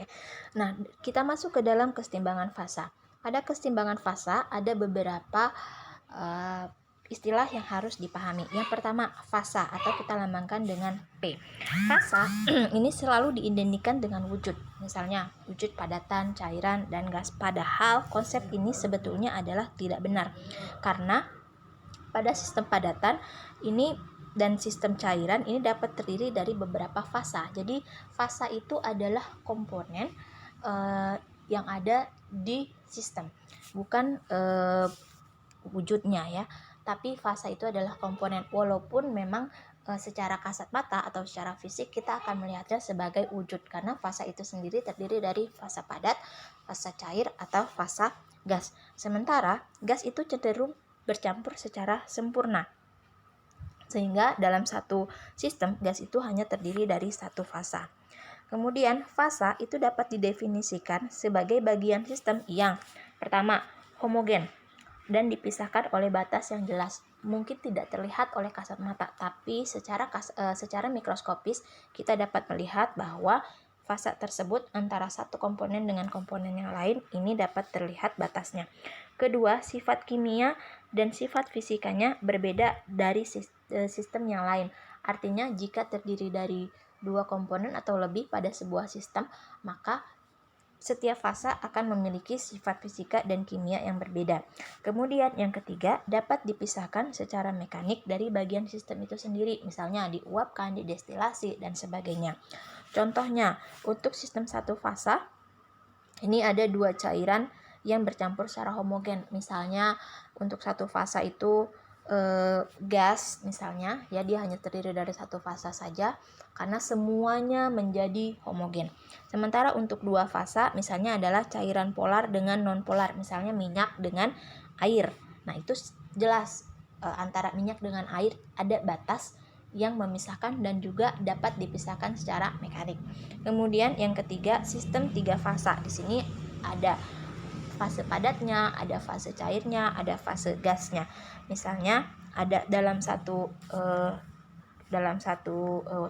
ya. Nah, kita masuk ke dalam kesetimbangan fasa. Pada kesetimbangan fasa ada beberapa istilah yang harus dipahami. Yang pertama, fasa atau kita lambangkan dengan P. Fasa ini selalu diidentikan dengan wujud. Misalnya, wujud padatan, cairan, dan gas. Padahal konsep ini sebetulnya adalah tidak benar. Karena pada sistem padatan ini dan sistem cairan ini dapat terdiri dari beberapa fasa. Jadi, fasa itu adalah komponen yang ada di sistem, bukan wujudnya ya. Tapi fasa itu adalah komponen, walaupun memang secara kasat mata atau secara fisik kita akan melihatnya sebagai wujud, karena fasa itu sendiri terdiri dari fasa padat, fasa cair, atau fasa gas. Sementara gas itu cenderung bercampur secara sempurna, sehingga dalam satu sistem gas itu hanya terdiri dari satu fasa. Kemudian fasa itu dapat didefinisikan sebagai bagian sistem yang pertama homogen dan dipisahkan oleh batas yang jelas. Mungkin tidak terlihat oleh kasat mata, tapi secara mikroskopis kita dapat melihat bahwa fasa tersebut antara satu komponen dengan komponen yang lain ini dapat terlihat batasnya. Kedua, sifat kimia dan sifat fisikanya berbeda dari sistem yang lain. Artinya jika terdiri dari dua komponen atau lebih pada sebuah sistem, maka setiap fasa akan memiliki sifat fisika dan kimia yang berbeda. Kemudian yang ketiga, dapat dipisahkan secara mekanik dari bagian sistem itu sendiri, misalnya diuapkan, didestilasi, dan sebagainya. Contohnya, untuk sistem satu fasa, ini ada dua cairan yang bercampur secara homogen. Misalnya untuk satu fasa itu gas misalnya, ya dia hanya terdiri dari satu fasa saja karena semuanya menjadi homogen. Sementara untuk dua fasa misalnya adalah cairan polar dengan non polar, misalnya minyak dengan air. Nah, itu jelas antara minyak dengan air ada batas yang memisahkan dan juga dapat dipisahkan secara mekanik. Kemudian yang ketiga, sistem tiga fasa. Di sini ada fase padatnya, ada fase cairnya, ada fase gasnya. Misalnya ada dalam satu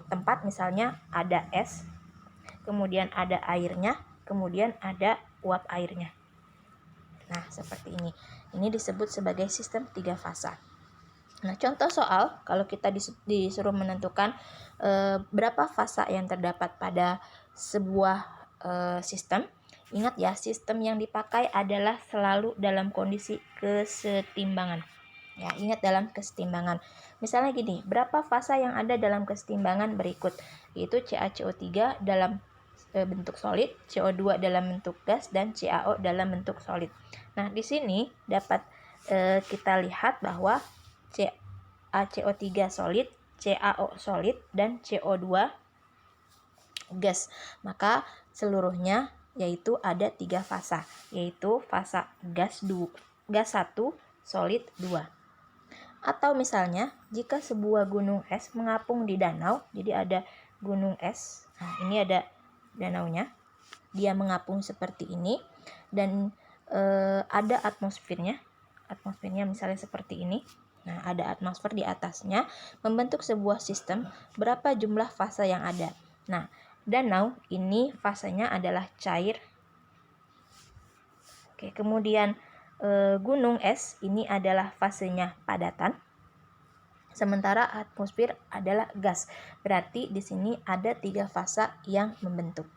tempat misalnya ada es, kemudian ada airnya, kemudian ada uap airnya. Nah, seperti ini. Ini disebut sebagai sistem tiga fasa. Nah, contoh soal kalau kita disuruh menentukan berapa fasa yang terdapat pada sebuah sistem, ingat ya, sistem yang dipakai adalah selalu dalam kondisi kesetimbangan. Ya, ingat dalam kesetimbangan. Misalnya gini, berapa fasa yang ada dalam kesetimbangan berikut, yaitu CaCO3 dalam bentuk solid, CO2 dalam bentuk gas, dan CaO dalam bentuk solid. Nah, di sini dapat kita lihat bahwa CaCO3 solid, CaO solid, dan CO2 gas. Maka seluruhnya yaitu ada 3 fasa, yaitu fasa gas 1, solid 2. Atau misalnya jika sebuah gunung es mengapung di danau, jadi ada gunung es, nah ini ada danaunya, dia mengapung seperti ini, dan ada atmosfernya misalnya seperti ini. Nah, ada atmosfer di atasnya membentuk sebuah sistem. Berapa jumlah fasa yang ada? Nah, danau ini fasanya adalah cair. Oke, kemudian gunung es ini adalah fasenya padatan. Sementara atmosfer adalah gas. Berarti di sini ada 3 fasa yang membentuk.